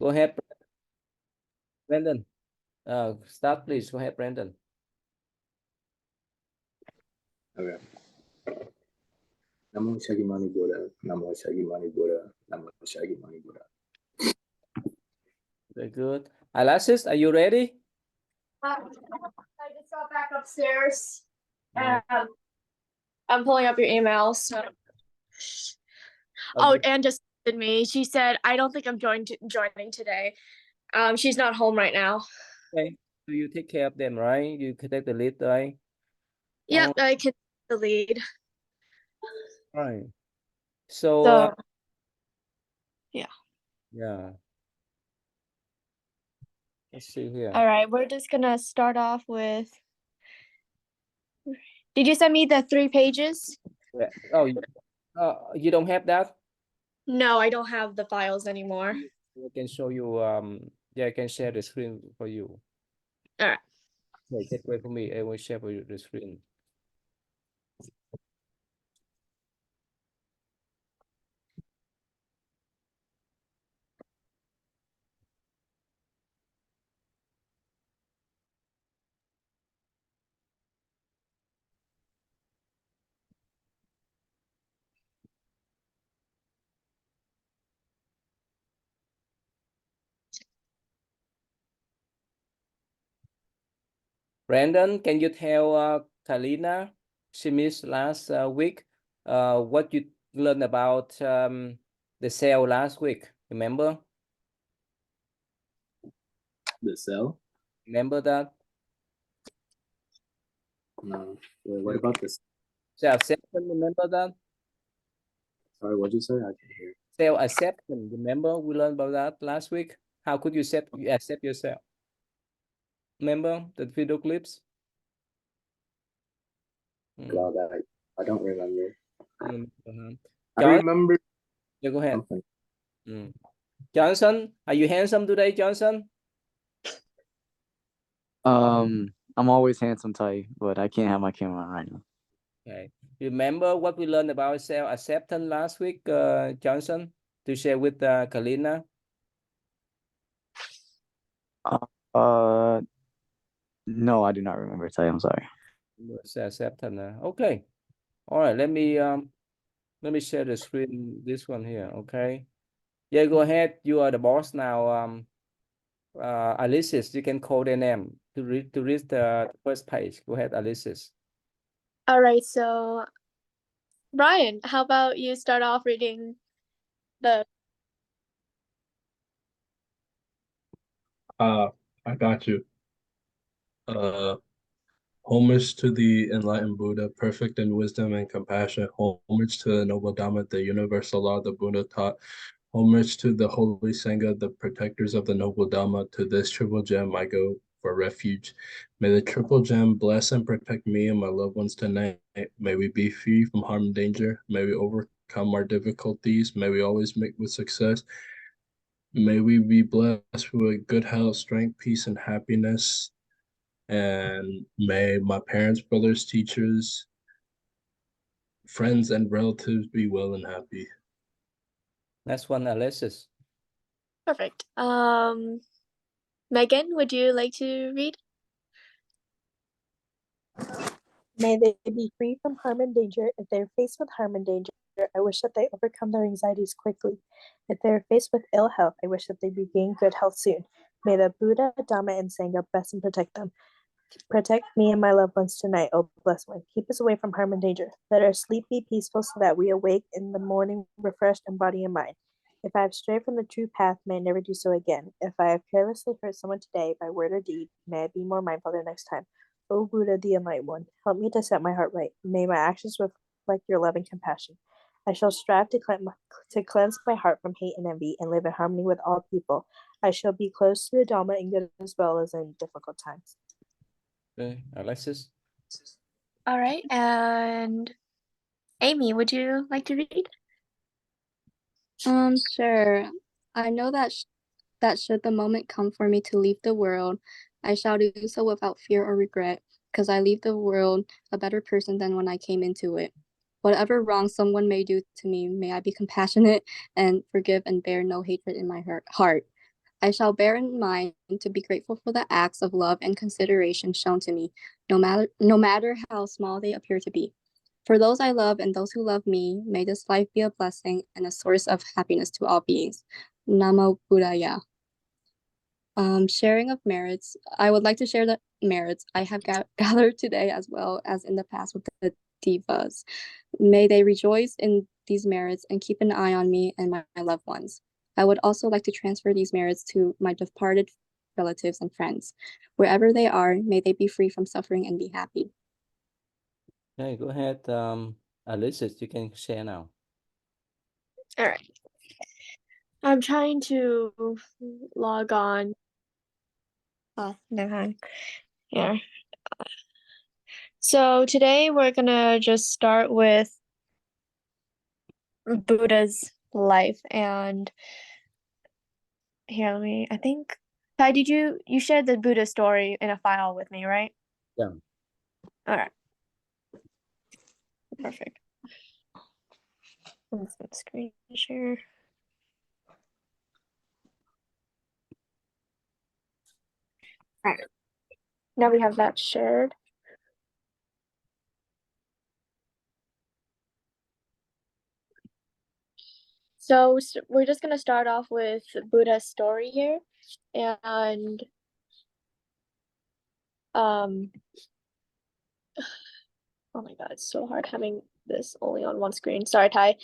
Go ahead, Brandon. Start, please. Go ahead, Brandon. Okay. Namo Shaggy Mani Buddha, Namo Shaggy Mani Buddha, Namo Shaggy Mani Buddha. Very good. Alexis, are you ready? I just got back upstairs. And I'm pulling up your emails. So. Okay. Oh, Anne just texted me. She said, I don't think I'm joining today. She's not home right now. Okay. So you take care of them, right? You can take the lead, right? Yep, I can take the lead. Right. So yeah. Yeah. Let's see here. All right, we're just gonna start off with. Did you send me the 3 pages? Yeah. Oh, you don't have that? No, I don't have the files anymore. I can show you. Yeah, I can share the screen for you. All right. Okay, just wait for me. I will share for you the screen. Brandon, can you tell Kalina, she missed last week, what you learned about the sale last week? Remember? The cell? Remember that? No. Wait, what about this? Self-acceptance, remember that? Sorry, what'd you say? I can't hear. Self-acceptance, remember we learned about that last week? How could you accept yourself? Remember the video clips? God, I don't remember. I John? remember. Yeah, go ahead. Something. Johnson, are you handsome today, Johnson? I'm always handsome type, but I can't have my camera on right now. Okay. Remember what we learned about self-acceptance last week, Johnson, to share with Kalina? No, I do not remember. Ty, I'm sorry. Self-acceptance. Okay. All right. Let me share the screen. This one here. Okay. Yeah. Go ahead. You are the boss now. Alice, you can call their name to read the first page. Go ahead, Alice. All right. So, Brian, how about you start off reading the. I got you. Homage to the enlightened Buddha, perfect in wisdom and compassion. Homage to the noble Dhamma, the universal law the Buddha taught. Homage to the holy Sangha, the protectors of the noble Dhamma. To this triple gem I go for refuge. May the triple gem bless and protect me and my loved ones tonight. May we be free from harm and danger. May we overcome our difficulties. May we always make with success. May we be blessed with good health, strength, peace, and happiness. And may my parents, brothers, teachers, friends, and relatives be well and happy. Next one, Alexis. Perfect. Megan, would you like to read? May they be free from harm and danger. If they are faced with harm and danger, I wish that they overcome their anxieties quickly. If they are faced with ill health, I wish that they regain good health soon. May the Buddha, Dhamma, and Sangha bless and protect them. Protect me and my loved ones tonight, O blessed one. Keep us away from harm and danger. Let our sleep be peaceful so that we awake in the morning refreshed in body and mind. If I have strayed from the true path, may I never do so again. If I have carelessly hurt someone today by word or deed, may I be more mindful the next time. O Buddha, the Enlightened One, help me to set my heart right. May my actions reflect your love and compassion. I shall strive to cleanse my heart from hate and envy and live in harmony with all people. I shall be close to the Dhamma in good as well as in difficult times. Okay, Alexis. All right, and Amy, would you like to read? Sure. I know that that should the moment come for me to leave the world, I shall do so without fear or regret, because I leave the world a better person than when I came into it. Whatever wrong someone may do to me, may I be compassionate and forgive and bear no hatred in my heart. I shall bear in mind to be grateful for the acts of love and consideration shown to me, no matter how small they appear to be. For those I love and those who love me, may this life be a blessing and a source of happiness to all beings. Namo Buddhaya. Sharing of merits. I would like to share the merits I have gathered today as well as in the past with the divas. May they rejoice in these merits and keep an eye on me and my loved ones. I would also like to transfer these merits to my departed relatives and friends. Wherever they are, may they be free from suffering and be happy. Okay, go ahead. Alexis, you can share now. All right. I'm trying to log on. Oh, no. Yeah. So today we're gonna just start with Buddha's life, and here, I think, Ty, you shared the Buddha story in a file with me, right? Yeah. All right. Perfect. I'm just gonna screen share. All right. Now we have that shared. So we're just gonna start off with Buddha's story here, and oh my god, it's so hard having this only on one screen. Sorry, Ty.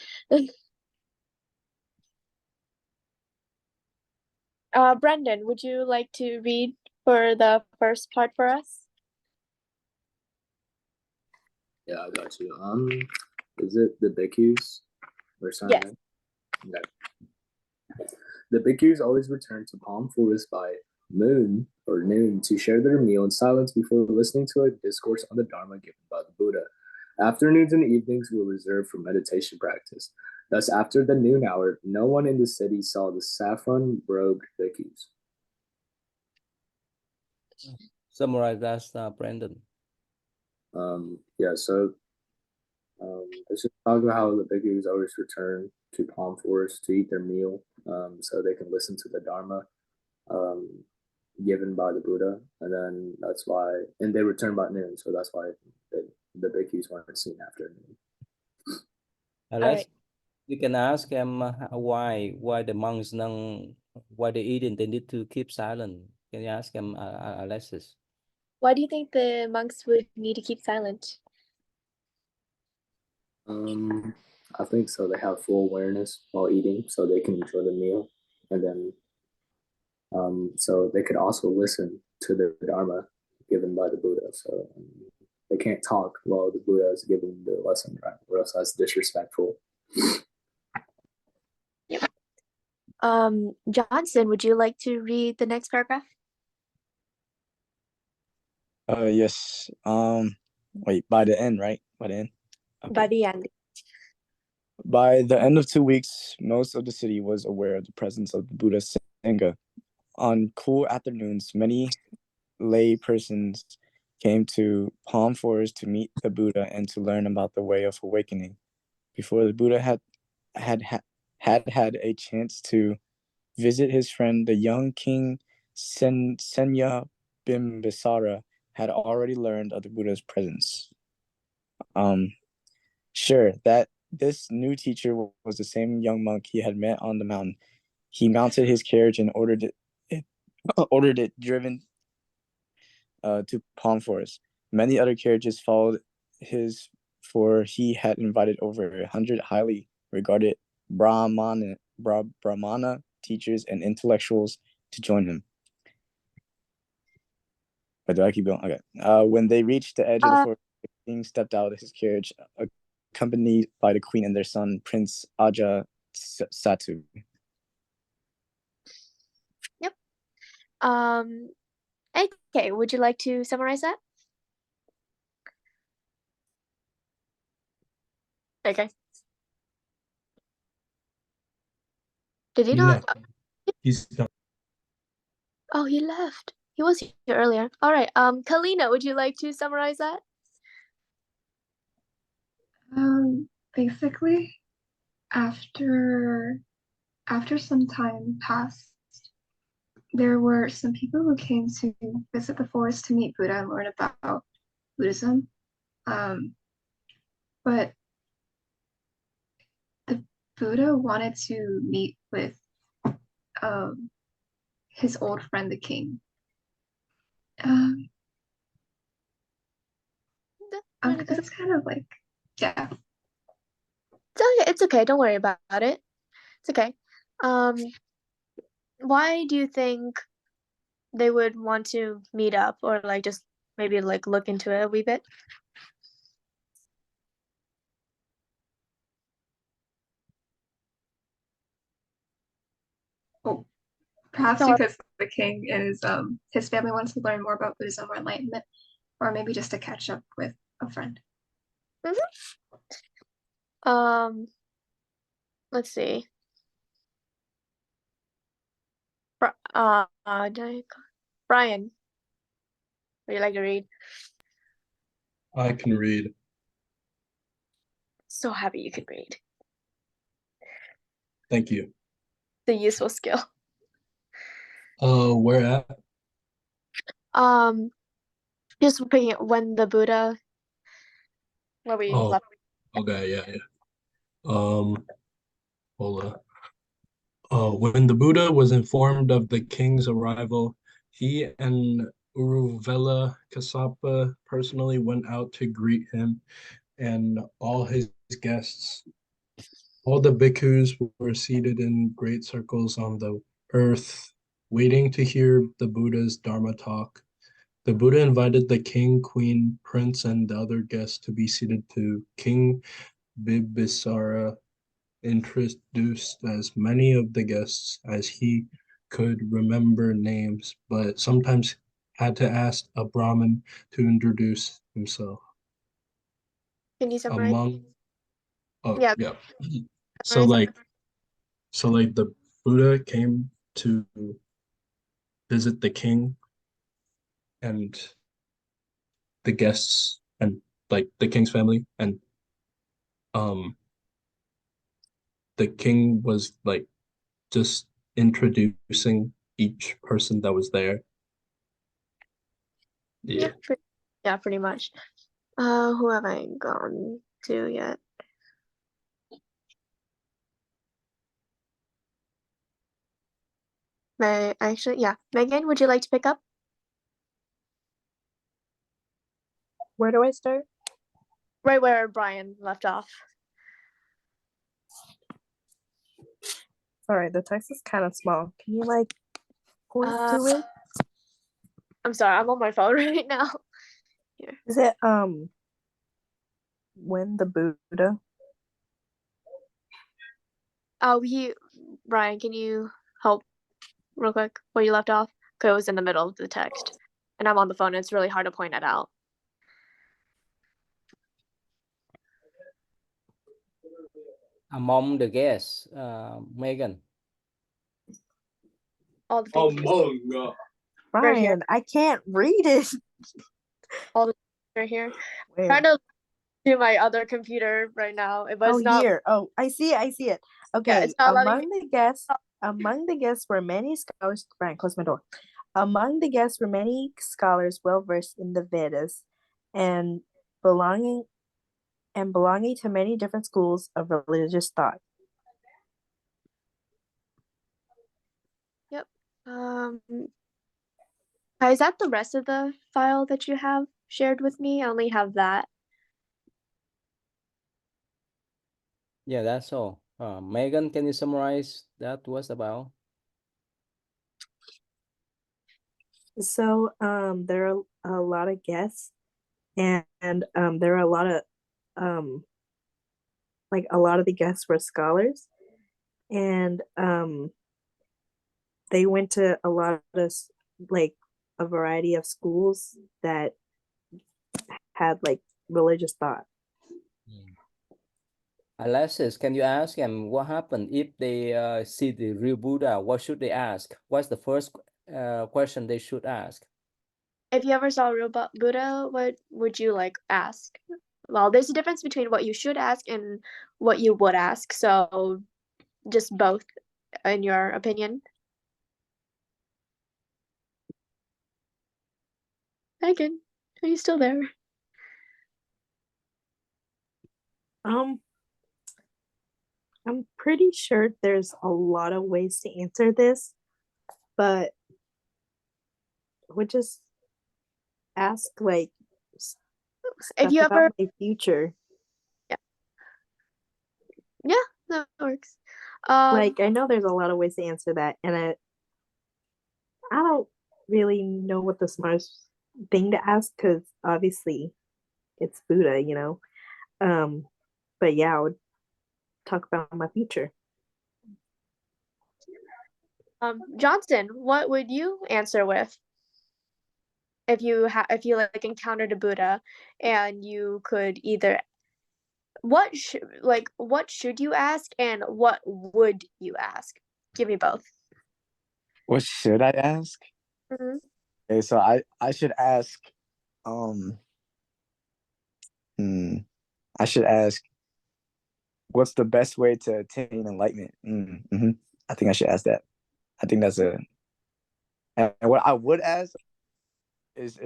Brendan, would you like to read for the first part for us? Yeah, I got you. Is it the bhikkhus or something? Yes. Okay. The bhikkhus always return to Palm Forest by noon to share their meal in silence before listening to a discourse on the Dharma given by the Buddha. Afternoons and evenings were reserved for meditation practice. Thus, after the noon hour, no one in the city saw the saffron-robed bhikkhus. Summarize that, Brandon. Let's just talk about how the bhikkhus always return to Palm Forest to eat their meal, so they can listen to the Dharma given by the Buddha, and then that's why, and they return by noon, so that's why the bhikkhus weren't seen after noon. Unless you can ask them why the monks why they eat and they need to keep silent. Can you ask them, Alexis? Why do you think the monks would need to keep silent? I think so. They have full awareness while eating, so they can enjoy the meal, and then so they could also listen to the Dharma given by the Buddha. So they can't talk while the Buddha is giving the lesson, right? Or else that's disrespectful. Yep. Johnson, would you like to read the next paragraph? Yes. Wait, by the end, right? By the end. Okay. By the end. By the end of 2 weeks, most of the city was aware of the presence of the Buddha Sangha. On cool afternoons, many lay persons came to Palm Forest to meet the Buddha and to learn about the way of awakening. Before the Buddha had a chance to visit his friend, the young king Senya Bimbisara had already learned of the Buddha's presence. Sure, that this new teacher was the same young monk he had met on the mountain. He mounted his carriage and ordered it driven to Palm Forest. Many other carriages followed his, for he had invited over 100 highly regarded Brahmana teachers and intellectuals to join him. But do I keep going? Okay. When they reached the edge of the forest, the king stepped out of his carriage, accompanied by the queen and their son, Prince Aja Satu. Yep. Okay, would you like to summarize that? Okay. Did he not? He's gone. Oh, he left. He was here earlier. All right. Kalina, would you like to summarize that? Basically, after some time passed, there were some people who came to visit the forest to meet Buddha and learn about Buddhism. But the Buddha wanted to meet with his old friend, the king. It's kind of like, yeah. It's okay. Don't worry about it. It's okay. Why do you think they would want to meet up, or like just maybe like look into it a wee bit? Oh, perhaps Sorry. because the king is his family wants to learn more about Buddhism or enlightenment, or maybe just to catch up with a friend. Let's see. Brian, would you like to read? I can read. So happy you can read. Thank you. The useful skill. Where at? Just picking it when the Buddha, where we Oh, left. okay, yeah. Hold on. When the Buddha was informed of the king's arrival, he and Uruvela Kassapa personally went out to greet him and all his guests. All the bhikkhus were seated in great circles on the earth, waiting to hear the Buddha's Dharma talk. The Buddha invited the king, queen, prince, and the other guests to be seated too. King Bibisara introduced as many of the guests as he could remember names, but sometimes had to ask a Brahmin to introduce himself. Can you summarize? Among, oh Yeah. yeah, so Summarize. like the Buddha came to visit the king and the guests and like the king's family, and um the king was like just introducing each person that was there. Yeah. Pretty much. Who have I gone to yet? Megan, would you like to pick up? Where do I start? Right where Brian left off. Sorry, the text is kind of small. Can you like point to it? I'm sorry, I'm on my phone right now. Here. Is it when the Buddha? Brian, can you help real quick where you left off? Because it was in the middle of the text, and I'm on the phone. It's really hard to point it out. Among the guests, Megan. All the big Brian, here. I can't read it. All the right here. Where? Trying to do my other computer right now. But it's not. Here. Oh, I see it. Okay. Yeah, it's not Among the guests were many scholars. Brian, close my door. Among the guests were many scholars well versed in the Vedas and belonging to many different schools of religious thought. Yep. Is that the rest of the file that you have shared with me? I only have that. Yeah, that's all. Megan, can you summarize that was about? So there are a lot of guests and there are a lot of like a lot of the guests were scholars and they went to a lot of like a variety of schools that had like religious thought. Alexis, can you ask them what happened if they see the real Buddha? What should they ask? What's the first question they should ask? If you ever saw a real Buddha, what would you like ask? Well, there's a difference between what you should ask and what you would ask. So just both in your opinion. Megan, are you still there? I'm pretty sure there's a lot of ways to answer this, but would just ask like If you stuff ever, about my future. yeah, that works. Like I know there's a lot of ways to answer that, and I don't really know what the smartest thing to ask because obviously it's Buddha, you know. But yeah, I would talk about my future. Johnson, what would you answer with if you like encountered a Buddha and you could either what should you ask and what would you ask? Give me both. What should I ask? Mhm. Okay, so I should ask I should ask what's the best way to attain enlightenment? I think I should ask that. I think that's a and what I would ask is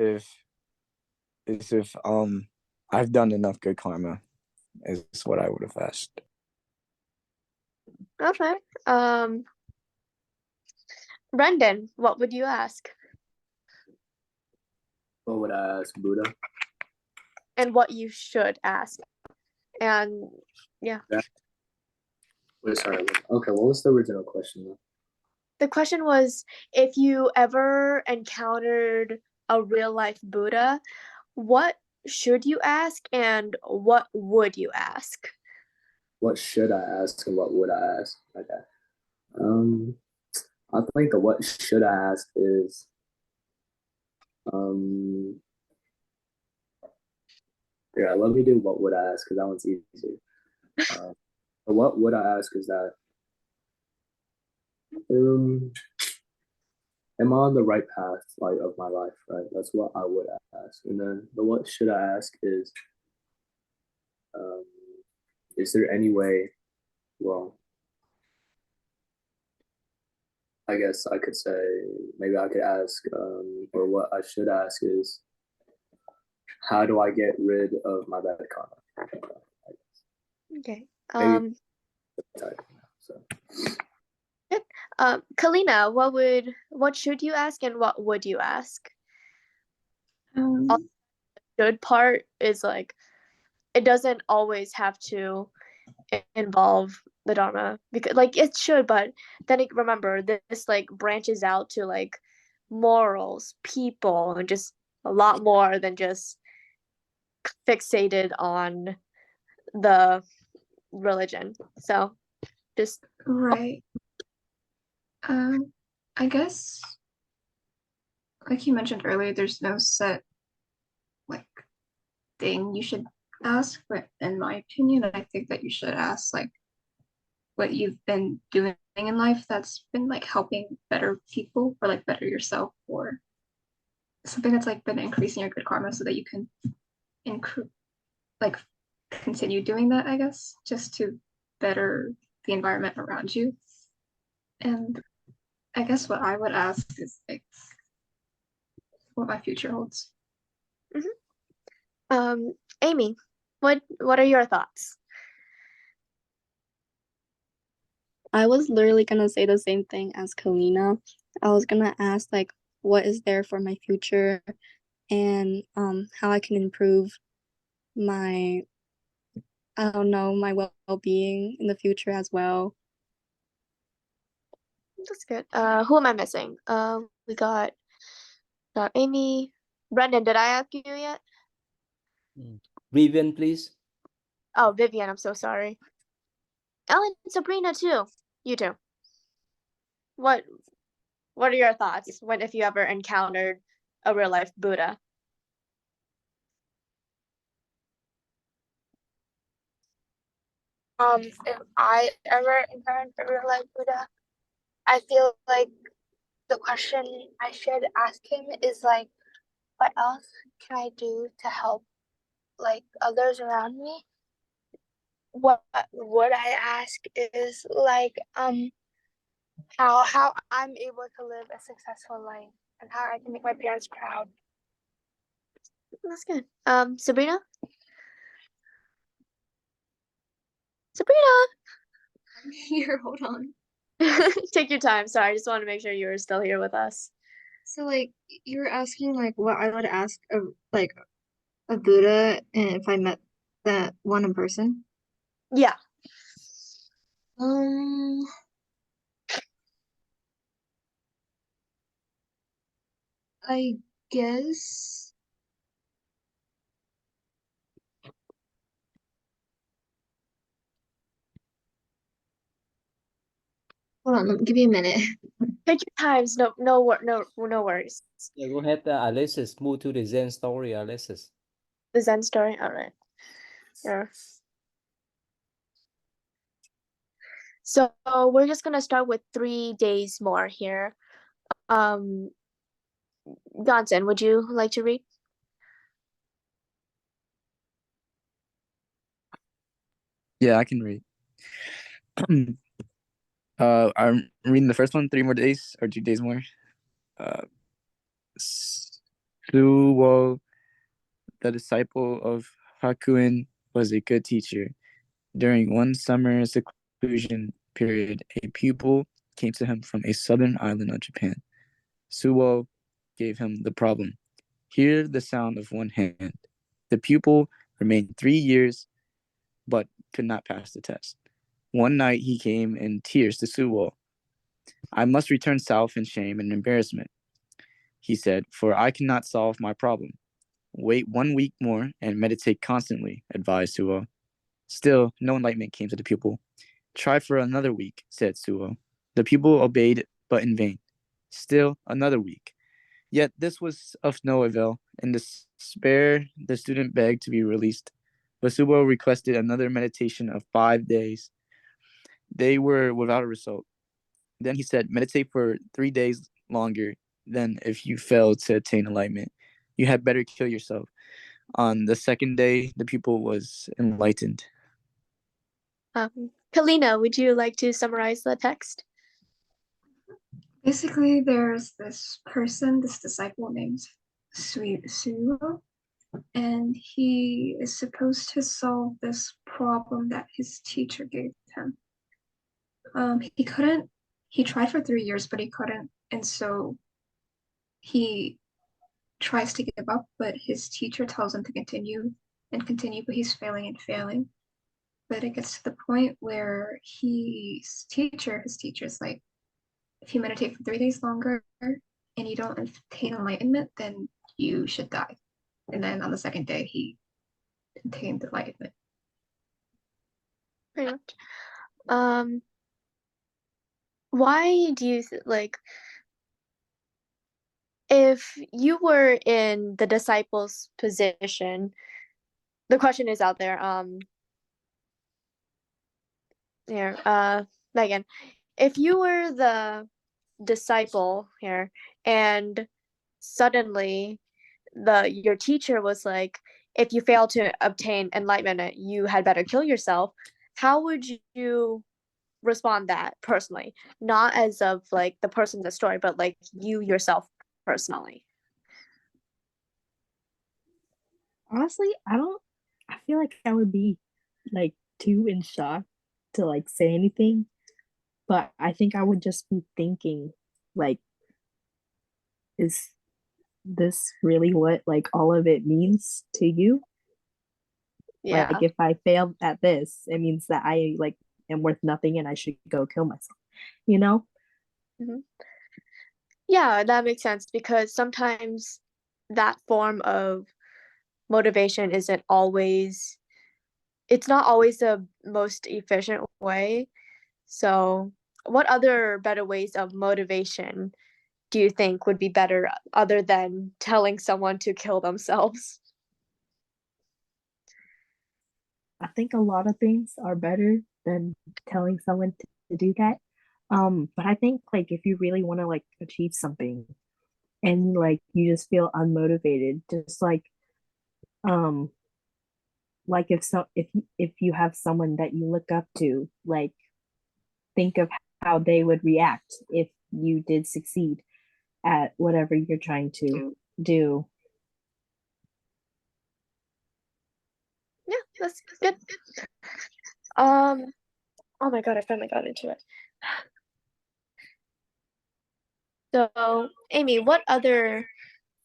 if I've done enough good karma is what I would have asked. Okay. Brendan, what would you ask? What would I ask Buddha? And what you should ask. And yeah. Wait, sorry. Okay, what was the original question though? The question was if you ever encountered a real life Buddha, what should you ask and what would you ask? What should I ask and what would I ask? Okay. I think the what should I ask is yeah, let me do what would I ask because that one's easy. What would I ask is that am I on the right path like of my life, right? That's what I would ask. And then the what should I ask is there any way, well, I guess I could say maybe I could ask or what I should ask is how do I get rid of my bad karma? Okay. Maybe so. Kalina, what should you ask and what would you ask? Should part is like it doesn't always have to involve the Dharma because like it should, but then remember this like branches out to like morals, people, and just a lot more than just fixated on the religion. So just Right. I guess, like you mentioned earlier, there's no set like thing you should ask, but in my opinion, I think that you should ask like what you've been doing in life that's been like helping better people or like better yourself or something that's like been increasing your good karma so that you can like continue doing that, I guess, just to better the environment around you. And I guess what I would ask is like what my future holds. Amy, what are your thoughts? I was literally gonna say the same thing as Kalina. I was gonna ask like what is there for my future and how I can improve my I don't know, my well-being in the future as well. That's good. Who am I missing? We got Amy. Brendan, did I ask you yet? Vivian, please. Oh, Vivian, I'm so sorry. Ellen, Sabrina too. You too. What are your thoughts when if you ever encountered a real life Buddha? If I ever encountered a real life Buddha, I feel like the question I should ask him is like, what else can I do to help like others around me? What would I ask is like how I'm able to live a successful life and how I can make my parents proud. That's good. Sabrina? Sabrina! I'm here, hold on. Take your time. Sorry, I just want to make sure you were still here with us. So like you were asking like what I would ask of like a Buddha and if I met that one in person. Yeah. Um I guess hold on, give me a minute. Take your times. No worries. Yeah, go ahead, Alexis. Move to the Zen story, Alexis. The Zen story. All right. Yeah. So we're just gonna start with 3 days more here. Johnson, would you like to read? Yeah, I can read. I'm reading the first one, 3 more days or 2 days more. Suwo, the disciple of Hakuin, was a good teacher. During one summer seclusion period, a pupil came to him from a southern island of Japan. Suwo gave him the problem. Hear the sound of one hand. The pupil remained 3 years, but could not pass the test. One night he came in tears to Suwo. I must return south in shame and embarrassment, he said, for I cannot solve my problem. Wait 1 week more and meditate constantly, advised Suwo. Still, no enlightenment came to the pupil. Try for another week, said Suwo. The pupil obeyed, but in vain. Still, another week. Yet this was of no avail. In despair, the student begged to be released. But Suwo requested another meditation of 5 days. They were without a result. Then he said, meditate for 3 days longer. Then, if you fail to attain enlightenment, you had better kill yourself. On the second day, the pupil was enlightened. Kalina, would you like to summarize the text? Basically, there's this person, this disciple named Suo, and he is supposed to solve this problem that his teacher gave him. He couldn't, he tried for 3 years, but he couldn't, and so he tries to give up, but his teacher tells him to continue and continue, but he's failing and failing. But it gets to the point where his teacher's like, if you meditate for 3 days longer and you don't attain enlightenment, then you should die. And then on the second day, he attained enlightenment. Pretty much. Why do you like? If you were in the disciple's position, the question is out there. Here, Megan, if you were the disciple here, and suddenly your teacher was like, if you fail to obtain enlightenment, you had better kill yourself. How would you respond that personally? Not as of like the person in the story, but like you yourself personally. Honestly, I feel like I would be like too in shock to like say anything, but I think I would just be thinking like, is this really what like all of it means to you? Yeah. Like if I fail at this, it means that I like am worth nothing and I should go kill myself, you know? Mm-hmm. Yeah, that makes sense because sometimes that form of motivation isn't always, it's not always the most efficient way. So, what other better ways of motivation do you think would be better other than telling someone to kill themselves? I think a lot of things are better than telling someone to do that. But I think like if you really want to like achieve something and like you just feel unmotivated, just um like if you have someone that you look up to, like think of how they would react if you did succeed at whatever you're trying to do. That's good. Oh my god, I finally got into it. So, Amy, what other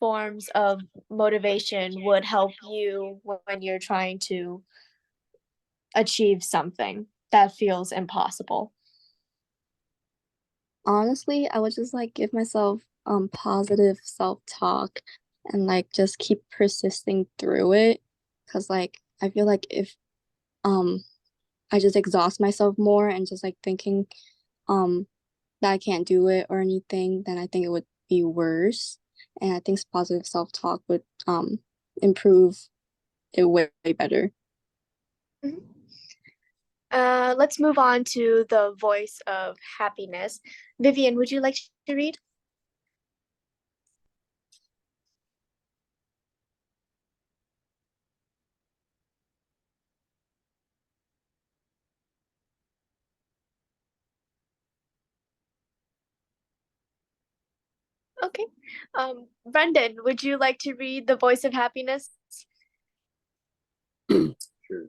forms of motivation would help you when you're trying to achieve something that feels impossible? Honestly, I would just like give myself positive self-talk and like just keep persisting through it. Cause like I feel like if I just exhaust myself more and just like thinking that I can't do it or anything, then I think it would be worse. And I think positive self-talk would improve it way, way better. Mhm. Let's move on to the voice of happiness. Vivian, would you like to read? Okay. Brendan, would you like to read the voice of happiness? Sure.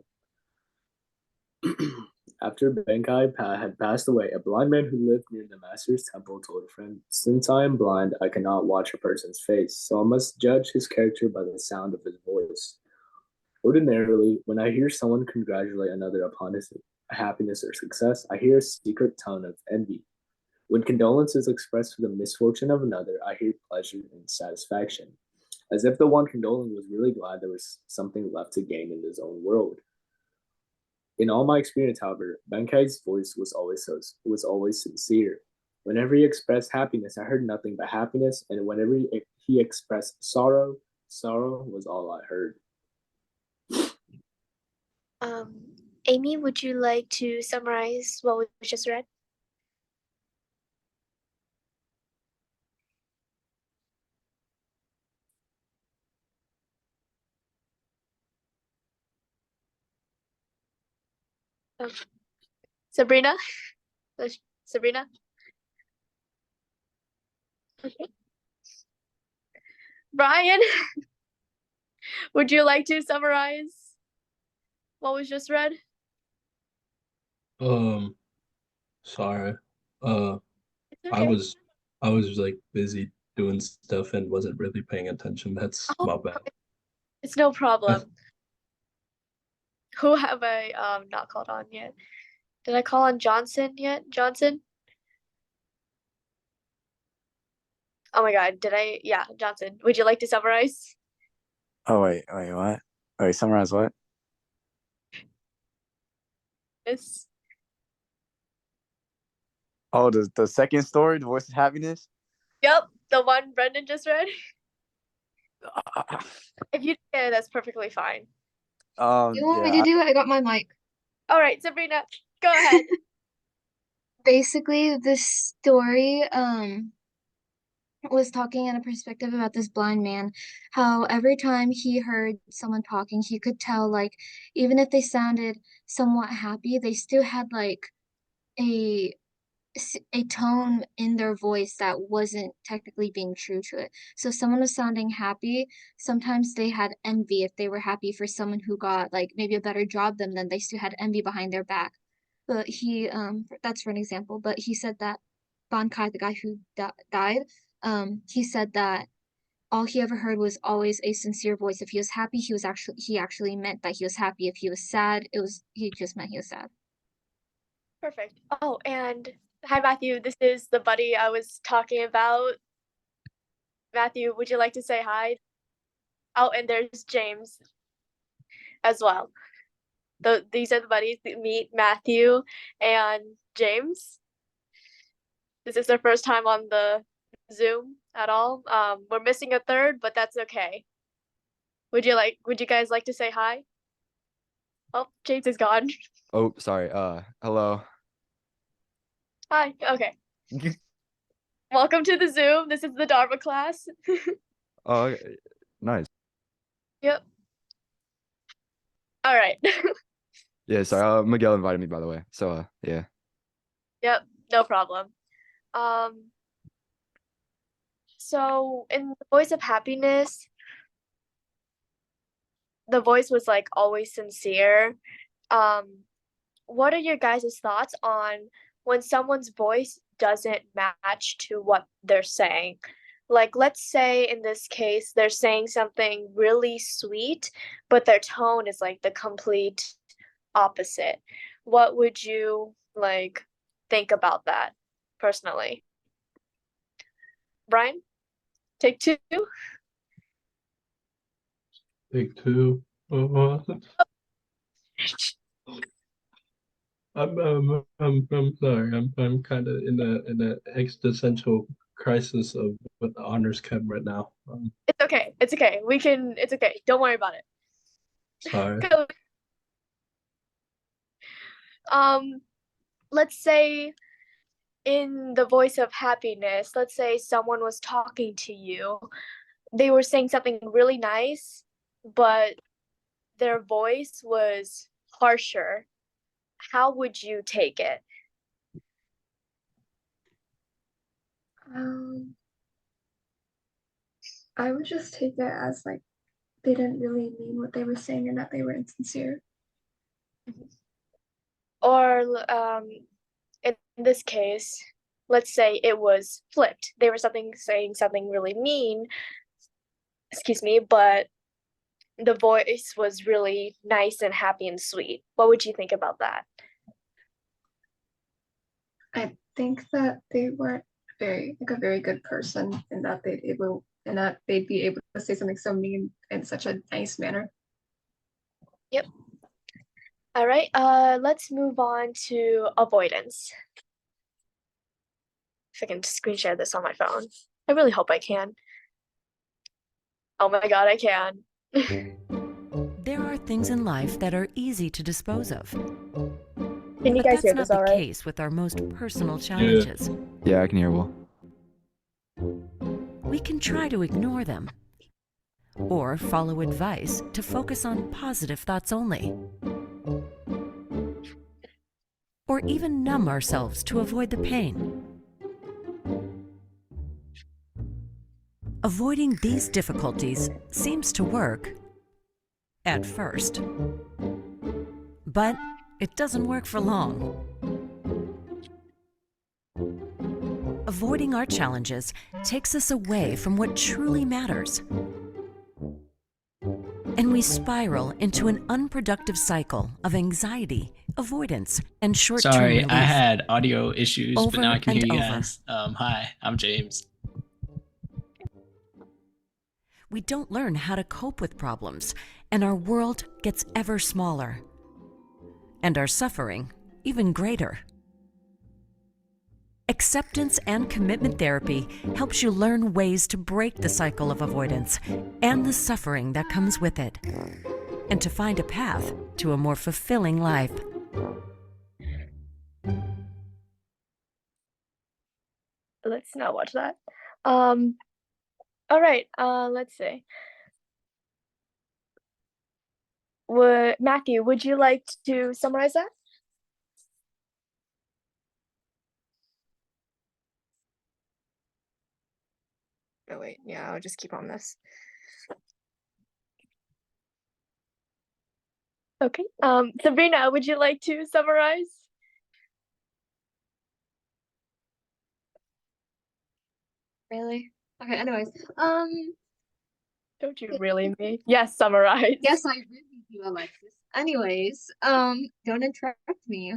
After Benkai had passed away, a blind man who lived near the master's temple told a friend, "Since I am blind, I cannot watch a person's face, so I must judge his character by the sound of his voice. Ordinarily, when I hear someone congratulate another upon his happiness or success, I hear a secret tone of envy. When condolence is expressed for the misfortune of another, I hear pleasure and satisfaction, as if the one condoling was really glad there was something left to gain in his own world. In all my experience, however, Bankai's voice was always sincere. Whenever he expressed happiness, I heard nothing but happiness, and whenever he expressed sorrow, sorrow was all I heard." Amy, would you like to summarize what we just read? Sabrina? Sabrina? Brian, would you like to summarize what was just read? Sorry. It's I okay. was like busy doing stuff and wasn't really paying attention. That's Oh, my bad. it's no problem. Who have I not called on yet? Did I call on Johnson yet? Johnson? Oh my god, did I? Yeah, Johnson. Would you like to summarize? Oh wait, what? Wait, summarize what? Yes. Oh, the second story, the voice of happiness. Yep, the one Brendan just read. If you did, that's perfectly fine. You want me Yeah. to do it? I got my mic. All right, Sabrina, go ahead. Basically, this story was talking in a perspective about this blind man, how every time he heard someone talking, he could tell like even if they sounded somewhat happy, they still had like a a tone in their voice that wasn't technically being true to it. So someone was sounding happy, sometimes they had envy. If they were happy for someone who got like maybe a better job than them, they still had envy behind their back. But he that's for an example, but he said that Bankai, the guy who died, he said that all he ever heard was always a sincere voice. If he was happy, he actually meant that he was happy. If he was sad, he just meant he was sad. Perfect. Oh, and hi, Matthew. This is the buddy I was talking about. Matthew, would you like to say hi? Oh, and there's James as well. These are the buddies. Meet Matthew and James. This is their first time on the Zoom at all. We're missing a third, but that's okay. Would you guys like to say hi? Oh, James is gone. Oh, sorry. Hello. Hi. Okay. Welcome to the Zoom. This is the Dharma class. Oh, nice. Yep. All right. Yeah, sorry. Miguel invited me, by the way. So, yeah. Yep, no problem. So in the voice of happiness, the voice was like always sincere. What are your guys' thoughts on when someone's voice doesn't match to what they're saying? Like, let's say in this case, they're saying something really sweet, but their tone is like the complete opposite. What would you like think about that personally? Brian, take two. Take two. I'm sorry. I'm kind of in a existential crisis of what the honors chem right now. It's okay. It's okay. It's okay. Don't worry about it. Sorry. Go. Let's say in the voice of happiness, let's say someone was talking to you. They were saying something really nice, but their voice was harsher. How would you take it? I would just take it as like they didn't really mean what they were saying and that they were insincere. Or in this case, let's say it was flipped. They were saying something really mean, excuse me, but the voice was really nice and happy and sweet. What would you think about that? I think that they weren't a very good person and that they'd be able to say something so mean in such a nice manner. Yep. All right, let's move on to avoidance. If I can screen share this on my phone. I really hope I can. Oh my God, I can. There are things in life that are easy to dispose of. Can you But guys hear that's this not all the right? case with our most personal challenges. Yeah, I can hear well. We can try to ignore them, or follow advice to focus on positive thoughts only, or even numb ourselves to avoid the pain. Avoiding these difficulties seems to work at first, but it doesn't work for long. Avoiding our challenges takes us away from what truly matters, and we spiral into an unproductive cycle of anxiety, avoidance, and short-term Sorry, relief. I had audio issues, but now I Over can hear and you over. guys. Hi, I'm James. We don't learn how to cope with problems, and our world gets ever smaller, and our suffering even greater. Acceptance and commitment therapy helps you learn ways to break the cycle of avoidance and the suffering that comes with it, and to find a path to a more fulfilling life. Let's not watch that. All right, let's see. Matthew, would you like to summarize that? Oh wait, yeah, I'll just keep on this. Okay. Sabrina, would you like to summarize? Really? Okay, anyways. Don't you really me? Yes, summarize. Yes, I really do, Alexis. Anyways, don't interrupt me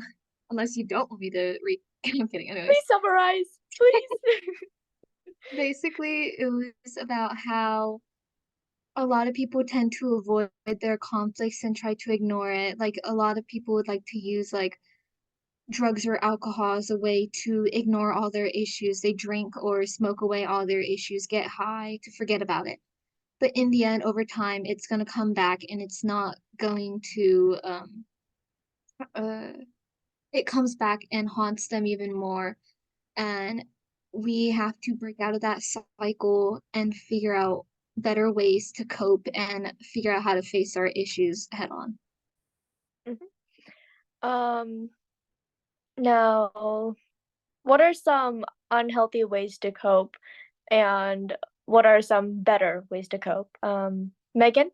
unless you don't want me to read. I'm kidding. Anyways. Please summarize, please. Basically, it was about how a lot of people tend to avoid their conflicts and try to ignore it. Like a lot of people would like to use like drugs or alcohol as a way to ignore all their issues. They drink or smoke away all their issues, get high to forget about it. But in the end, over time, it's going to come back and it's not going to, it comes back and haunts them even more. And we have to break out of that cycle and figure out better ways to cope and figure out how to face our issues head on. Now, what are some unhealthy ways to cope, and what are some better ways to cope? Megan?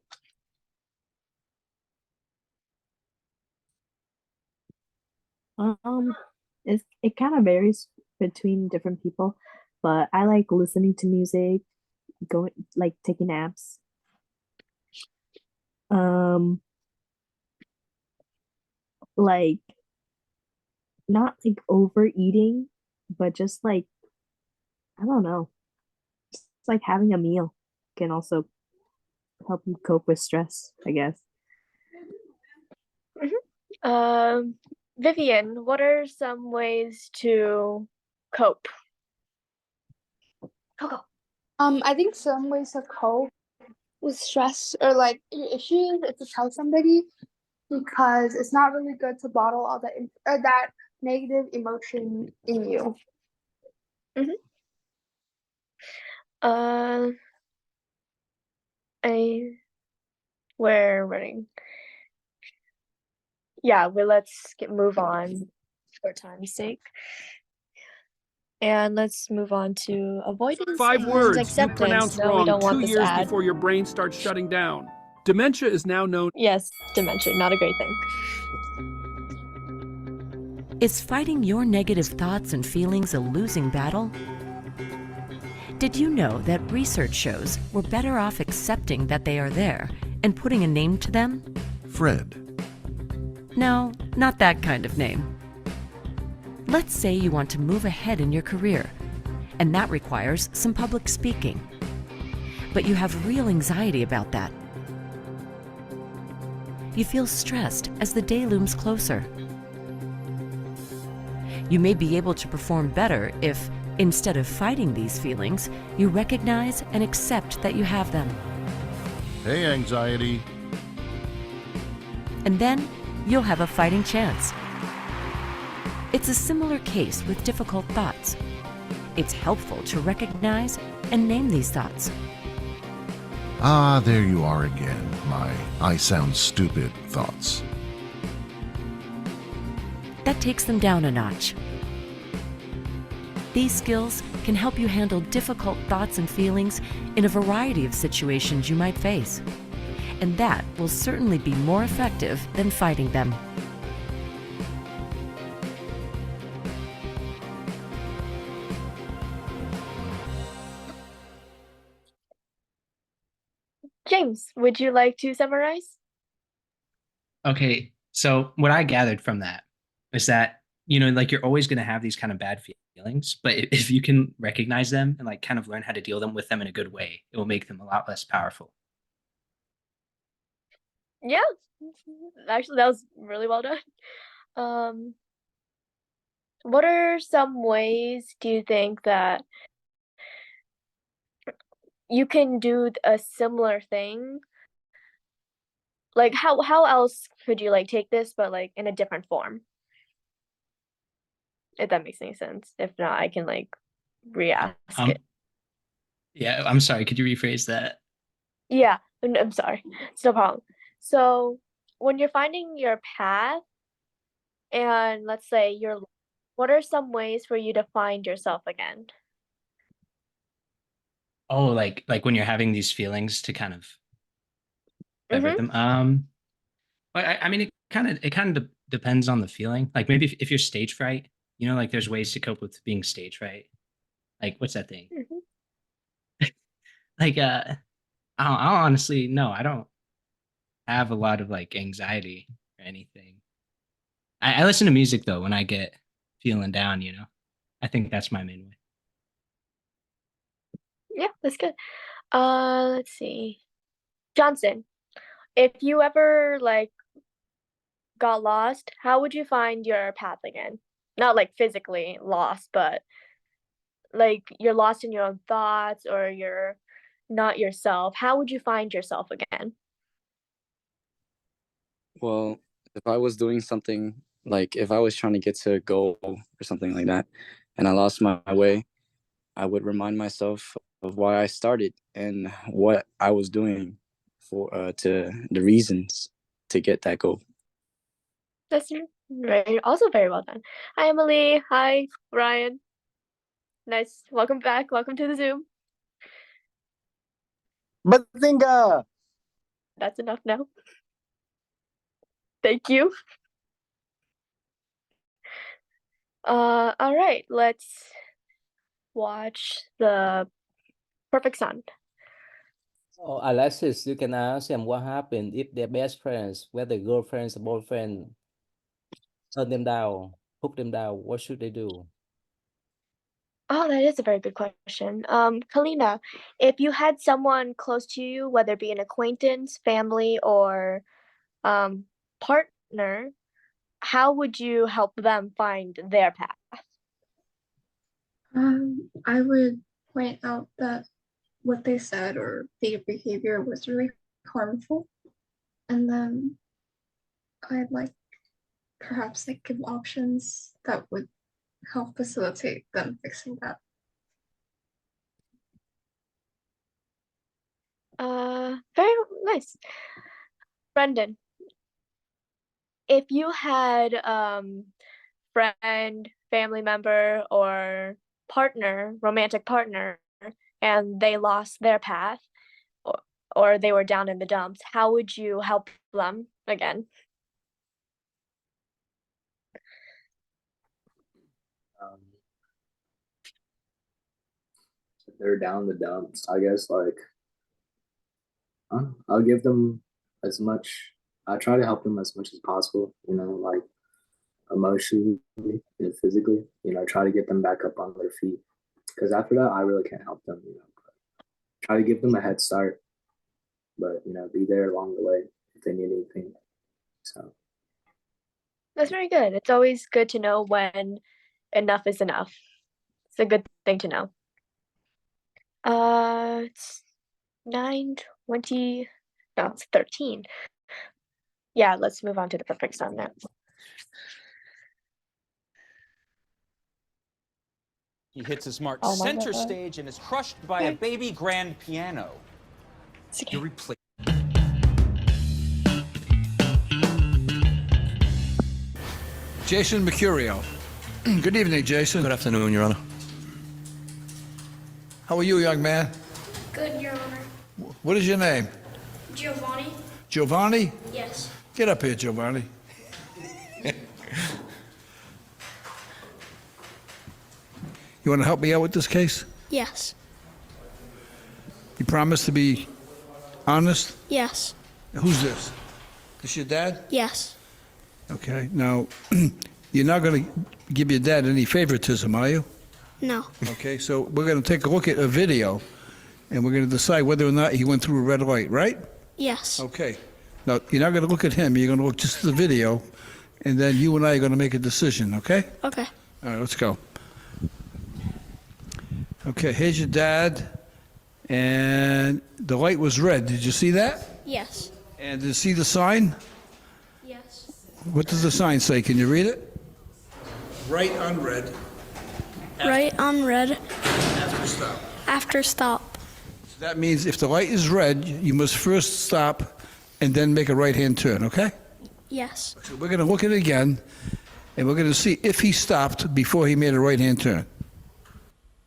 It kind of varies between different people, but I like listening to music, going like taking naps. Um, like not like overeating, but just like I don't know, just like having a meal can also help you cope with stress, I guess. Vivian, what are some ways to cope? Coco. I think some ways to cope with stress or like your issues is to tell somebody, because it's not really good to bottle all that or that negative emotion in you. We're running. Yeah, let's move on for time's sake. And let's move on to avoidance 5 and words you acceptance. pronounce No, we wrong don't want 2 this years ad. before your brain starts shutting down. Dementia is now known. Yes, dementia, not a great thing. Is fighting your negative thoughts and feelings a losing battle? Did you know that research shows we're better off accepting that they are there and putting a name to them? Fred. No, not that kind of name. Let's say you want to move ahead in your career, and that requires some public speaking. But you have real anxiety about that. You feel stressed as the day looms closer. You may be able to perform better if, instead of fighting these feelings, you recognize and accept that you have them. Hey, anxiety. And then you'll have a fighting chance. It's a similar case with difficult thoughts. It's helpful to recognize and name these thoughts. Ah, there you are again, my I sound stupid thoughts. That takes them down a notch. These skills can help you handle difficult thoughts and feelings in a variety of situations you might face. And that will certainly be more effective than fighting them. James, would you like to summarize? Okay, so what I gathered from that is that, like you're always going to have these kind of bad feelings, but if you can recognize them and like kind of learn how to deal with them in a good way, it will make them a lot less powerful. Yeah, actually, that was really well done. What are some ways do you think that you can do a similar thing? Like how else could you like take this but like in a different form? If that makes any sense. If not, I can like re-ask it. Yeah, I'm sorry. Could you rephrase that? Yeah, I'm sorry. It's no problem. So when you're finding your path and let's say what are some ways for you to find yourself again? Oh, like when you're having these feelings to kind of divert them. I mean, it kind of depends on the feeling. Like maybe if you're stage fright, like there's ways to cope with being stage fright. Like what's that thing? Like I don't honestly no, I don't have a lot of like anxiety or anything. I listen to music though when I get feeling down. I think that's my main way. Yeah, that's good. Let's see. Johnson, if you ever like got lost, how would you find your path again? Not like physically lost, but like you're lost in your own thoughts or you're not yourself. How would you find yourself again? Well, if I was doing something, like if I was trying to get to a goal or something like that, and I lost my way, I would remind myself of why I started and what I was doing for to the reasons to get that goal. That's also very well done. Hi, Emily. Hi, Ryan. Nice. Welcome back. Welcome to the Zoom. Bazinga! That's enough now. Thank you. All right, let's watch the perfect son. Oh, Alexis, you can ask them what happened if their best friends, whether girlfriends or boyfriend, turn them down, put them down. What should they do? Oh, that is a very good question. Kalina, if you had someone close to you, whether it be an acquaintance, family, or partner, how would you help them find their path? I would point out that what they said or their behavior was really harmful, and then I'd like perhaps like give options that would help facilitate them fixing that. Very nice. Brendan, if you had friend, family member, or partner, romantic partner, and they lost their path or they were down in the dumps, how would you help them again? If they're down the dumps, I guess like I'll give them as much. I try to help them as much as possible. Like emotionally and physically. Try to get them back up on their feet. Because after that, I really can't help them. Try to give them a head start, but be there along the way if they need anything. So That's very good. It's always good to know when enough is enough. It's a good thing to know. It's 9:20. No, it's 13. Yeah, let's move on to the perfect son now. He hits his mark Oh my center God. stage and is crushed by a baby grand piano. Okay. You replace. Jason Mercurio. Good evening, Jason. Good afternoon, Your Honor. How are you, young man? Good, Your Honor. What is your name? Giovanni? Giovanni? Yes. Get up here, Giovanni. You want to help me out with this case? Yes. You promise to be honest? Yes. Who's this? This your dad? Yes. Okay. Now, you're not going to give your dad any favoritism, are you? No. Okay, so we're going to take a look at a video, and we're going to decide whether or not he went through a red light, right? Yes. Okay. Now, you're not going to look at him. You're going to look just at the video, and then you and I are going to make a decision, okay? Okay. All right, let's go. Okay, here's your dad, and the light was red. Did you see that? Yes. And did you see the sign? Yes. What does the sign say? Can you read it? Right on red. Right on red. After stop. After stop. So that means if the light is red, you must first stop and then make a right-hand turn, okay? Yes. So we're going to look at it again, and we're going to see if he stopped before he made a right-hand turn.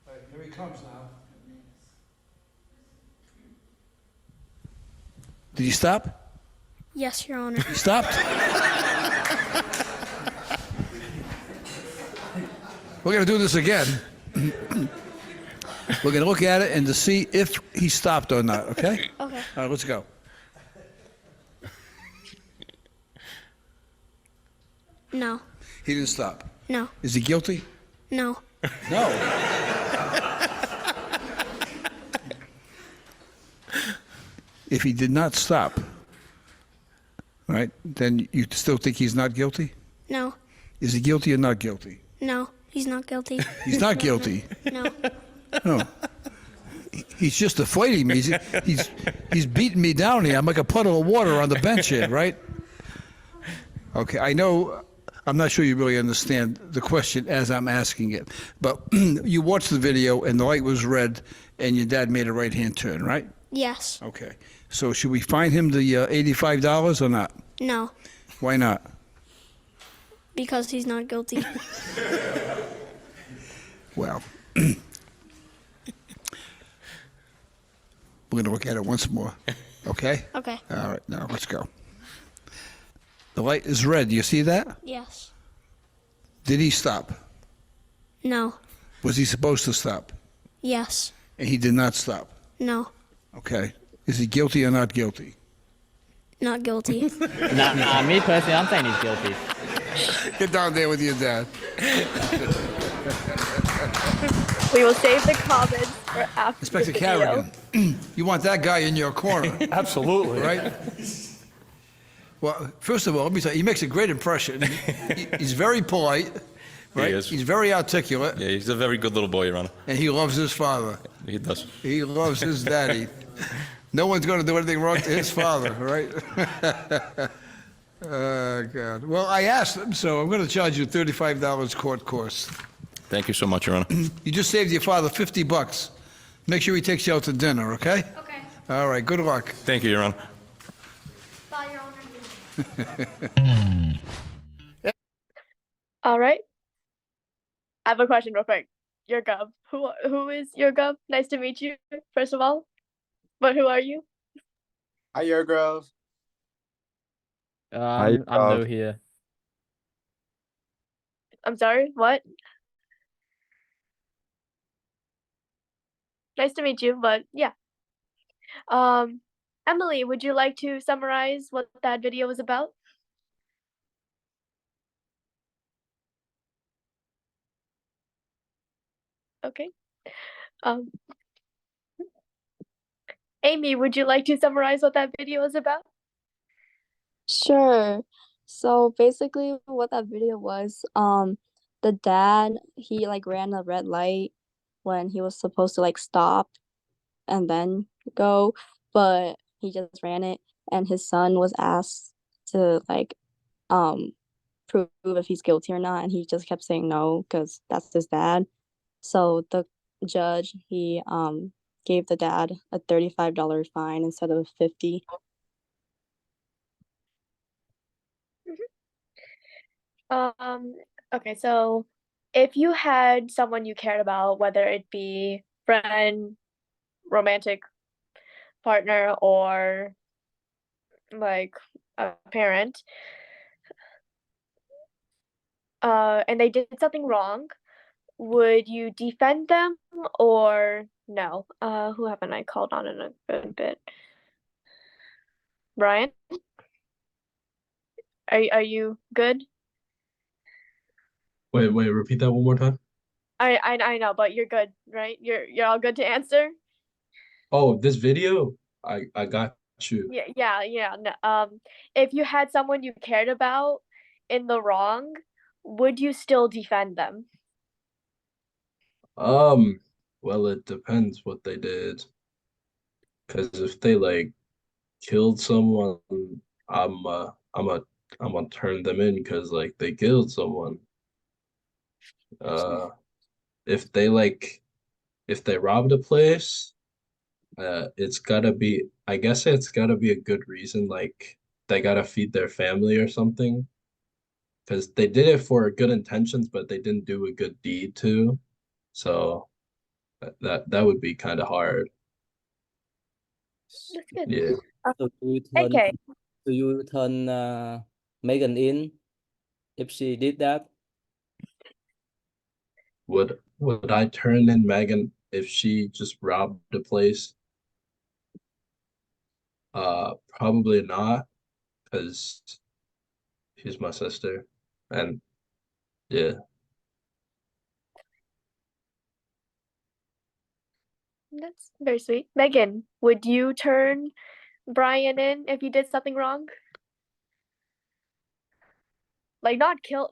All right, here he comes now. Did he stop? Yes, Your Honor. He stopped? We're going to do this again. We're going to look at it and to see if he stopped or not, okay? Okay. All right, let's go. No. He didn't stop. No. Is he guilty? No. No. If he did not stop, right, then you still think he's not guilty? No. Is he guilty or not guilty? No. He's not guilty. He's not guilty. No. No. He's just deflating me. He's beating me down here. I'm like a puddle of water on the bench here, right? Okay, I know. I'm not sure you really understand the question as I'm asking it, but you watched the video and the light was red and your dad made a right-hand turn, right? Yes. Okay. So should we fine him the $85 or not? No. Why not? Because he's not guilty. Well, we're going to look at it once more, okay? Okay. All right, now let's go. The light is red. Do you see that? Yes. Did he stop? No. Was he supposed to stop? Yes. And he did not stop. No. Okay. Is he guilty or not guilty? Not guilty. Nah, me personally, I'm saying he's guilty. Get down there with your dad. We will save the comments for after Inspector the video. Carrigan, you want that guy in your corner. Absolutely. Right? Well, first of all, let me tell you, he makes a great impression. He's very polite, right? He is. He's very articulate. Yeah, he's a very good little boy, Your Honor. And he loves his father. He does. He loves his daddy. No one's going to do anything wrong to his father, right? Oh, God. Well, I asked him, so I'm going to charge you $35 court costs. Thank you so much, Your Honor. You just saved your father $50. Make sure he takes you out to dinner, okay? Okay. All right, good luck. Thank you, Your Honor. Bye, Your Honor. All right. I have a question real quick. Your Gov. Who is your Gov? Nice to meet you, first of all. But who are you? Hi, your Grove. I'm new here. I'm sorry, what? Nice to meet you, but yeah. Emily, would you like to summarize what that video was about? Okay. Amy, would you like to summarize what that video was about? Sure. So basically what that video was, the dad, he like ran a red light when he was supposed to like stop and then go, but he just ran it, and his son was asked to like prove if he's guilty or not, and he just kept saying no because that's his dad. So the judge, he gave the dad a $35 fine instead of 50. Okay, so if you had someone you cared about, whether it be friend, romantic partner, or like a parent, and they did something wrong, would you defend them or no? Who haven't I called on in a good bit? Brian? Are you good? Wait, repeat that one more time. I know, but you're good, right? You're all good to answer? Oh, this video? I got you. Yeah. No, if you had someone you cared about in the wrong, would you still defend them? Well, it depends what they did. Because if they like killed someone, I'm gonna turn them in because like they killed someone. If they robbed a place, it's gotta be, I guess it's gotta be a good reason, like they gotta feed their family or something. Because they did it for good intentions, but they didn't do a good deed too. So that would be kind of hard. That's good. Yeah. So you turn, Okay. so you turn Megan in if she did that? Would I turn in Megan if she just robbed a place? Probably not, because she's my sister, and yeah. That's very sweet. Megan, would you turn Brian in if he did something wrong? Like not kill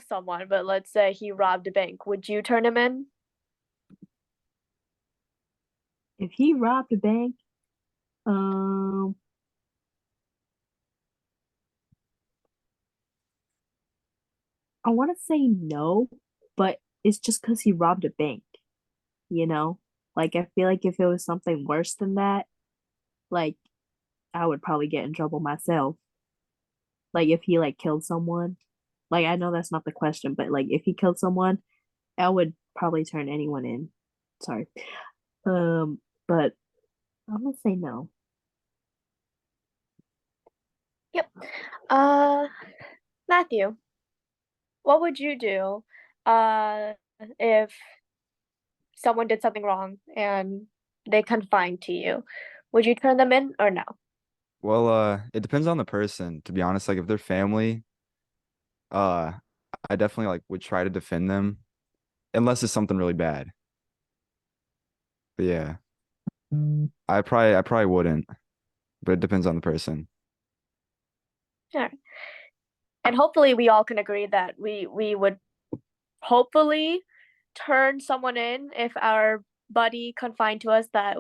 someone, but let's say he robbed a bank. Would you turn him in? If he robbed a bank, I want to say no, but it's just because he robbed a bank, you know? Like, I feel like if it was something worse than that, like, I would probably get in trouble myself. Like, if he, like, killed someone. Like, I know that's not the question, but, like, if he killed someone, I would probably turn anyone in. Sorry. But I'm gonna say no. Yep. Matthew, what would you do if someone did something wrong and they confide to you, would you turn them in or no? Well, it depends on the person, to be honest. Like if they're family, uh, I definitely like would try to defend them unless it's something really bad. But yeah, I probably wouldn't, but it depends on the person. Yeah. And hopefully we all can agree that we would hopefully turn someone in if our buddy confide to us that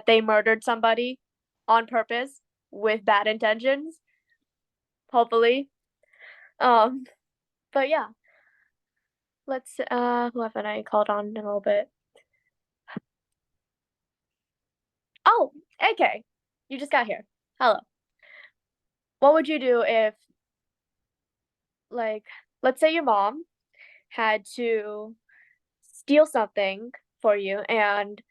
they murdered somebody on purpose with bad intentions. Hopefully. But yeah. Let's who haven't I called on in a little bit? Oh, AK. You just got here. Hello. What would you do if, like, let's say your mom had to steal something for you and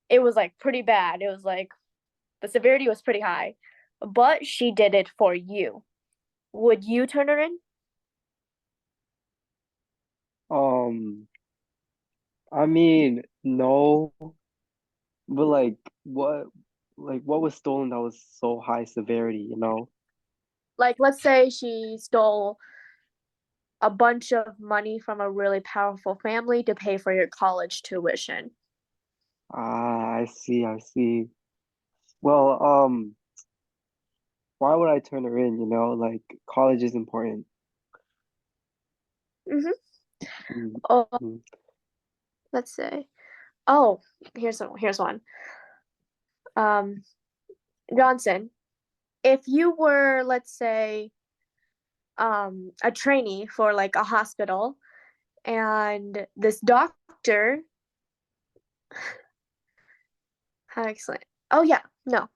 it was like pretty bad. It was like the severity was pretty high, but she did it for you. Would you turn her in? I mean, no, but what was stolen that was so high severity, you know? Like, let's say she stole a bunch of money from a really powerful family to pay for your college tuition. Ah, I see. Well, why would I turn her in, you know? Like, college is important. Mm-hmm. Oh, let's say. Oh, here's one. Johnson, if you were, let's say, a trainee for like a hospital, and this doctor, how to explain? Oh yeah, no.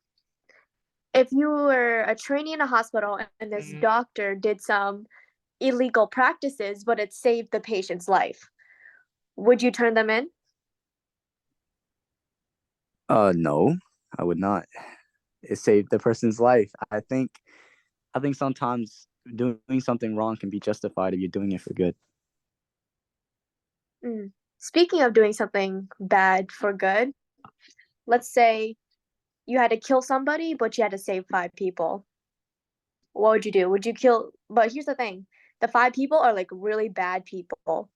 If you were a trainee in a hospital and this doctor did some illegal practices, but it saved the patient's life, would you turn them in? No, I would not. It saved the person's life. I think sometimes doing something wrong can be justified if you're doing it for good. Speaking of doing something bad for good, let's say you had to kill somebody, but you had to save 5 people. What would you do? Would you kill? But here's the thing: the 5 people are like really bad people,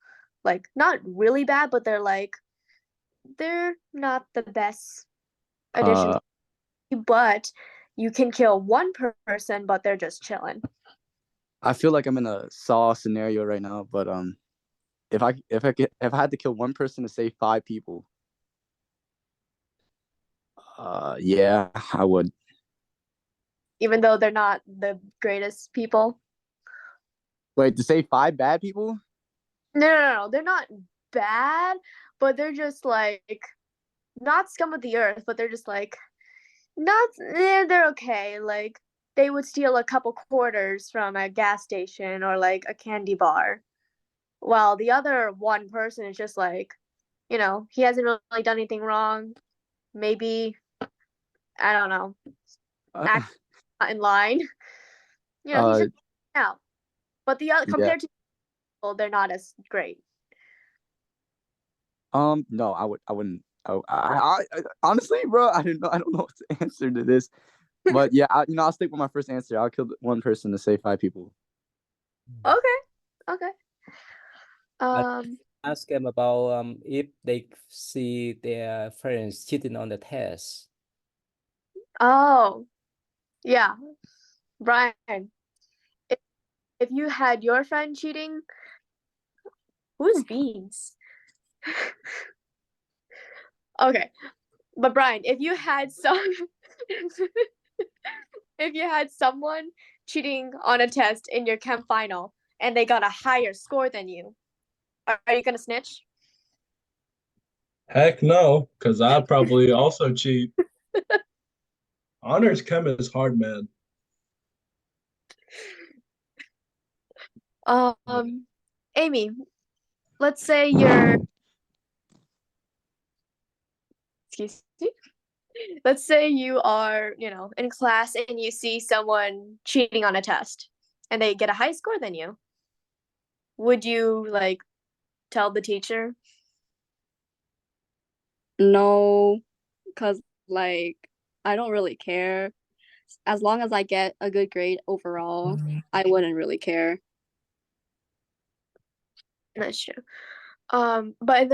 like not really bad, but they're not the best additions. But you can kill one person, but they're just chilling. I feel like I'm in a Saw scenario right now, but if I had to kill one person to save 5 people, yeah, I would. Even though they're not the greatest people. Wait, to save 5 bad people? No. They're not bad, but they're just like not scum of the earth, but they're just like not. They're okay. Like they would steal a couple quarters from a gas station or like a candy bar, while the other one person is just like, he hasn't really done anything wrong. Maybe I don't know, act not in line. He's just out. But the other compared to people, they're not as great. No, I wouldn't. I honestly, bro, I don't know what to answer to this. But yeah, I'll stick with my first answer. I'll kill one person to save 5 people. Okay. Ask them about if they see their friends cheating on the test. Oh, yeah, Brian. If you had your friend cheating, who's Beans? Okay, but Brian, if you had someone cheating on a test in your chem final and they got a higher score than you, are you gonna snitch? Heck no, because I'd probably also cheat. Honors chem is hard, man. Amy, let's say you're excuse me. Let's say you are, in class and you see someone cheating on a test and they get a high score than you. Would you tell the teacher? No, because like I don't really care. As long as I get a good grade overall, I wouldn't really care. That's true. But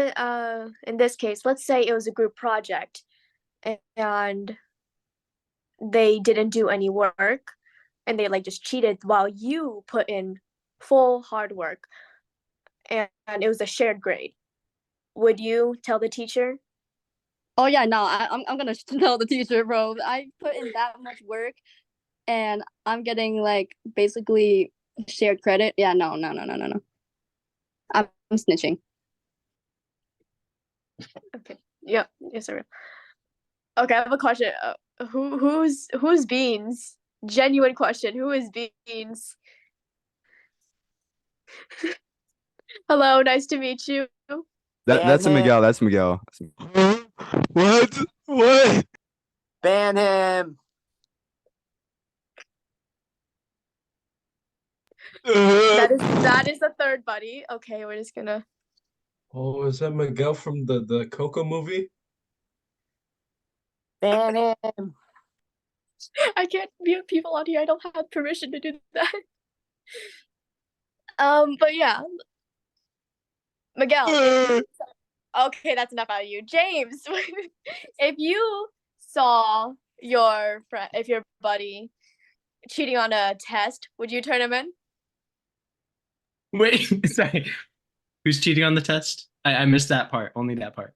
in this case, let's say it was a group project and they didn't do any work and they like just cheated while you put in full hard work and it was a shared grade. Would you tell the teacher? Oh yeah, no, I'm gonna tell the teacher, bro. I put in that much work and I'm getting like basically shared credit. Yeah, no. I'm snitching. Okay. Yep. Yes, sir. Okay, I have a question. Who's Beans? Genuine question. Who is Beans? Hello, nice to meet you. That's a Miguel. That's Miguel. What? What? Ban him. That is the third buddy. Okay, we're just gonna. Oh, is that Miguel from the Coco movie? Ban him. I can't mute people on here. I don't have permission to do that. But yeah, Miguel. Okay, that's enough out of you, James. If you saw your friend, if your buddy cheating on a test, would you turn him in? Wait, sorry. Who's cheating on the test? I missed that part. Only that part.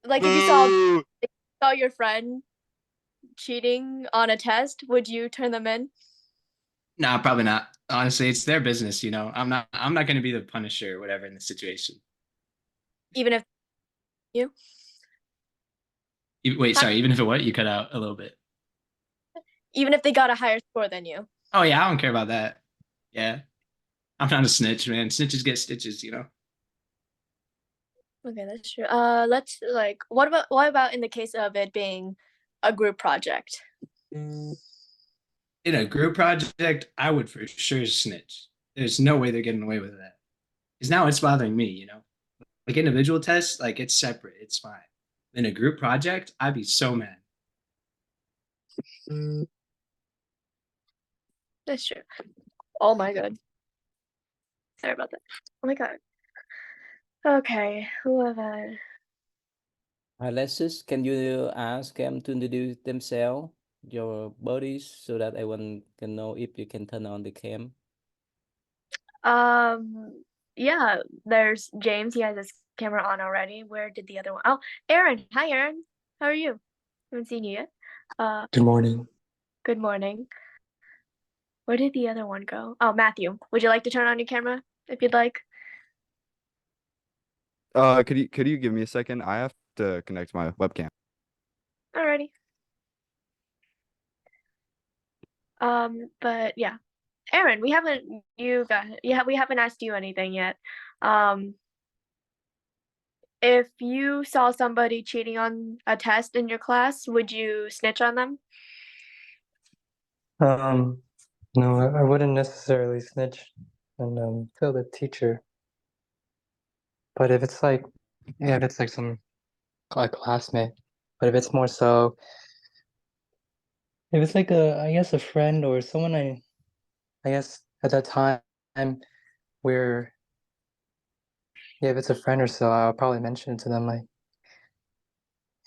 Like if you saw your friend cheating on a test, would you turn them in? Nah, probably not. Honestly, it's their business, you know. I'm not gonna be the punisher or whatever in the situation. Even if you Wait, sorry, even if it what? You cut out a little bit. even if they got a higher score than you. Oh yeah, I don't care about that. Yeah. I'm not a snitch, man. Snitches get stitches, you know. Okay, that's true. Let's like what about in the case of it being a group project? In a group project, I would for sure snitch. There's no way they're getting away with that. Because now it's bothering me, you know. Like individual tests, like it's separate, it's fine. In a group project, I'd be so mad. That's true. Oh my god. Sorry about that. Oh my god. Okay, who have I? Alexis, can you ask them to introduce themselves, your buddies, so that everyone can know if you can turn on the cam? Yeah, there's James. He has his camera on already. Where did the other one? Oh, Aaron. Hi, Aaron. How are you? Haven't seen you yet. Good morning. Good morning. Where did the other one go? Oh, Matthew. Would you like to turn on your camera if you'd like? Could you give me a second? I have to connect my webcam. Alrighty. But yeah, Aaron, we haven't asked you anything yet. If you saw somebody cheating on a test in your class, would you snitch on them? No, I wouldn't necessarily snitch and tell the teacher. But if it's like, yeah, if it's like some classmate, but if it's more so, if it's like I guess a friend or someone I guess at that time where, yeah, if it's a friend or so, I'll probably mention it to them like,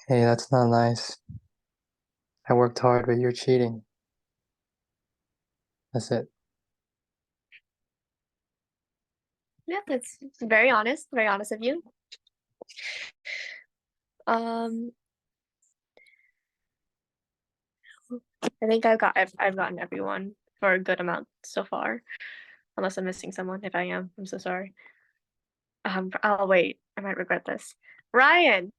hey, that's not nice. I worked hard, but you're cheating. That's it. Yeah, that's very honest of you. I think I've gotten everyone for a good amount so far, unless I'm missing someone. If I am, I'm so sorry. I'll wait. I might regret this. Ryan,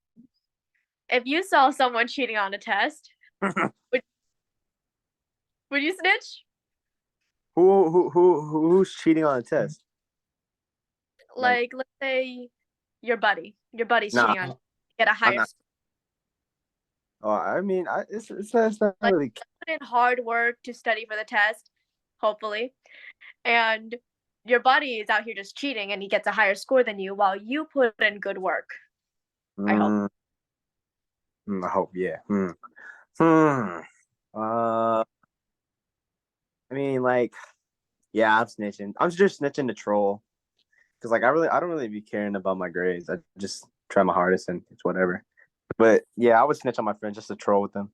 if you saw someone cheating on a test, would you snitch? Who's cheating on a test? Like, let's say your buddy's Nah, cheating on, get a I'm higher not. score. Oh, I mean, it's not Like, really. put in hard work to study for the test, hopefully, and your buddy is out here just cheating and he gets a higher score than you while you put in good work. I hope. I hope, yeah. I mean, like, yeah, I'm snitching. I'm just snitching to troll, because like I don't really be caring about my grades. I just try my hardest and it's whatever. But yeah, I would snitch on my friends just to troll with them.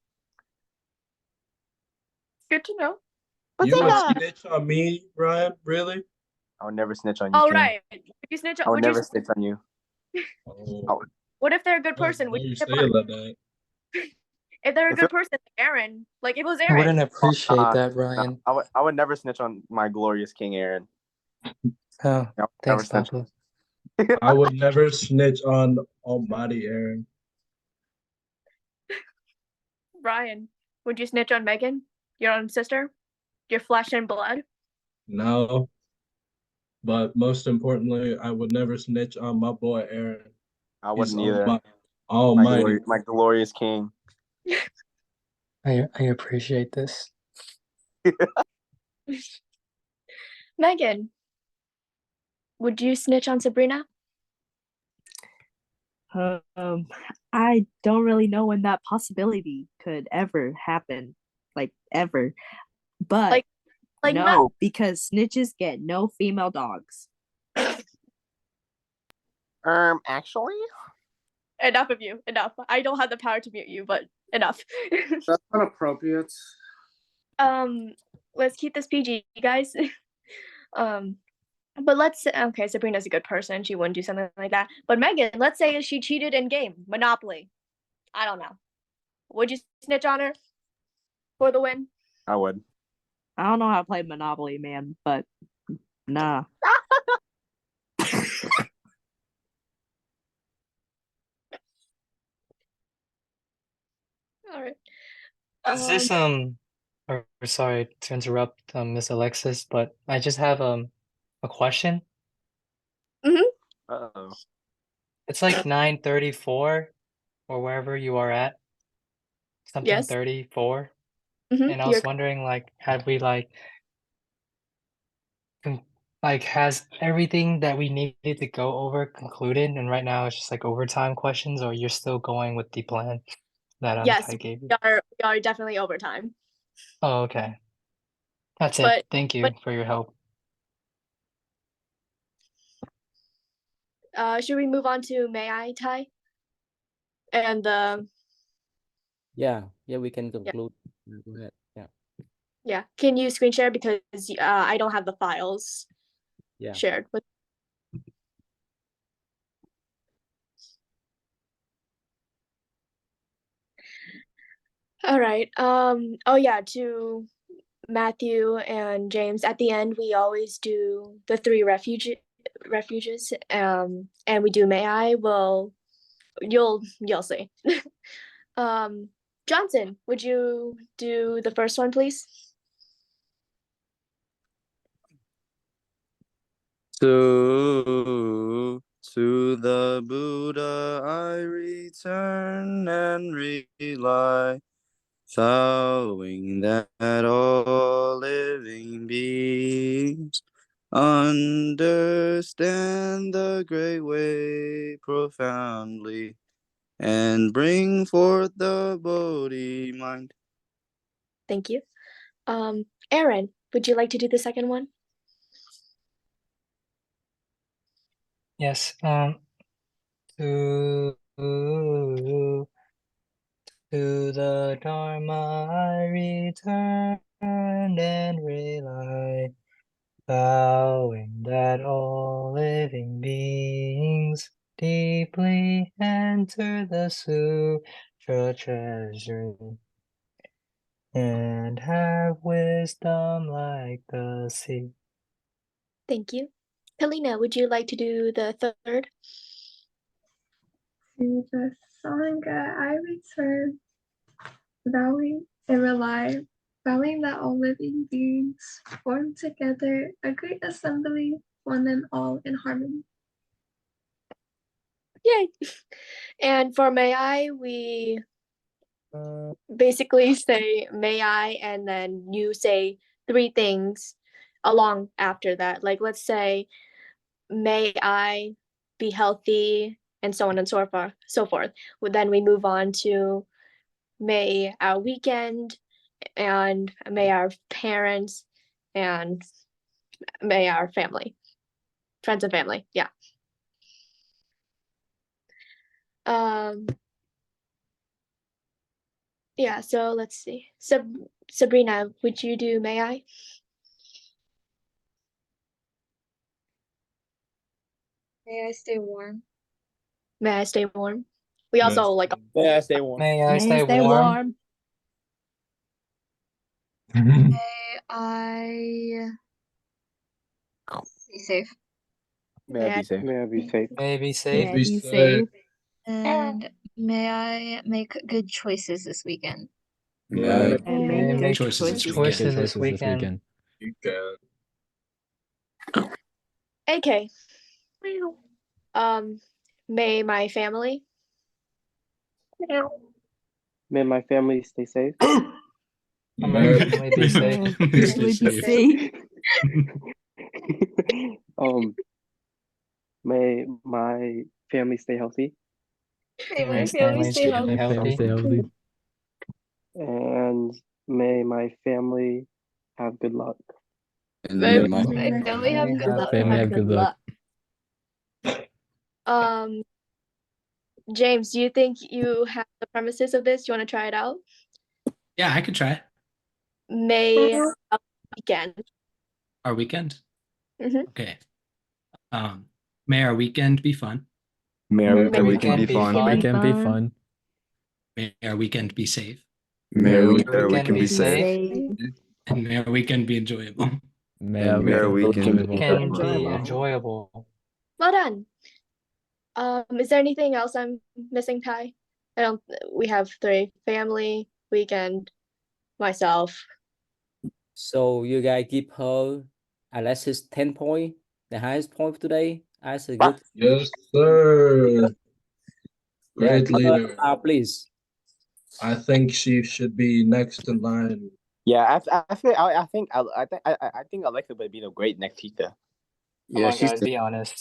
Good to know. But you would snitch on me, Ryan? Really? I would never snitch on you, Oh King. right. Would you snitch? I would Would you? never snitch on you. Oh, What if they're a good why person? Would you you say snitch on? it like that? If they're a If good it, person, like Aaron. Like if it was I wouldn't Aaron. appreciate that, Ryan. I would never snitch on my glorious King Aaron. Oh, I would thanks, never snitch. Papa. I would never snitch on Almighty Aaron. Ryan, would you snitch on Megan, your own sister, your flesh and blood? No. But most importantly, I would never snitch on my boy Aaron. I He's wouldn't either. almighty. My glorious King. I appreciate this. Megan, would you snitch on Sabrina? I don't really know when that possibility could ever happen, like ever. But like no, no. because snitches get no female dogs. Actually, Enough of you. Enough. I don't have the power to mute you, but enough. That's not appropriate. Let's keep this PG, guys. But let's okay, Sabrina's a good person. She wouldn't do something like that. But Megan, let's say she cheated in game, Monopoly. I don't know. Would you snitch on her for the win? I would. I don't know how to play Monopoly, man, but nah. All right. Is this or sorry to interrupt, Miss Alexis, but I just have a question. Uh-oh. It's like 9:34 or wherever you are at. Something Yes. 34. Mm-hmm. And I was wondering, like, had we has everything that we needed to go over concluded, and right now it's just like overtime questions, or you're still going with the plan that Yes, I gave you? we are definitely overtime. Oh, okay. That's it. But Thank you for your help. should we move on to May I, Ty? And Yeah, we can conclude. Yeah. Go ahead. Yeah. Can you screen share, because I don't have the files shared with. All right. Oh yeah, to Matthew and James, at the end we always do the three refuges, and we do May I. Well, you'll see. Johnson, would you do the first one, please? To the Buddha I return and rely, vowing that all living beings understand the great way profoundly and bring forth the Bodhi mind. Thank you. Aaron, would you like to do the second one? Yes. To the Dharma I return and rely, vowing that all living beings deeply enter the sutra treasury and have wisdom like the sea. Thank you. Helena, would you like to do the third? To the Sangha I return, vowing and rely, vowing that all living beings form together a great assembly, one and all in harmony. Yay! And for May I, we basically say May I, and then you say three things along after that. Like, let's say, may I be healthy, and so on and so forth. Well, then we move on to may our weekend, and may our parents, and may our family, friends and family. Yeah. Yeah, so let's see. Sabrina, would you do may I? May I stay warm? May I stay warm? We also like May I stay warm? May I May stay stay warm? May I be safe? May I be safe? May I be safe? May I be May safe? I be safe? And may I make good choices this weekend? May May I May I make good make choices good this choices? weekend. choices this weekend? you can. AK. May my family. May my family stay safe? May my family be safe? May my family be safe. May my family stay healthy? May May my my family family stay stay healthy? healthy? And may my family have good luck. May May my my family have family good have luck. Family have good luck. James, do you think you have the premises of this? Do you want to try it out? Yeah, I could try. May our weekend. Our weekend. Mhm. Okay. May our weekend be fun. May our May our weekend be weekend be fun. fun. Weekend be fun. May our weekend be safe. May our weekend weekend be be safe. safe. And may our weekend be enjoyable. May our May our weekend be weekend enjoyable. Can be Enjoyable. enjoyable. Well done. Is there anything else I'm missing, Ty? We have 3: family, weekend, myself. So you guys give her Alexis 10 point, the highest point today. That's a good. Yes, sir. Yeah, Great give her leader. please. I think she should be next in line. Yeah, I think Alexa would be a great next teacher. Come on, guys, be honest.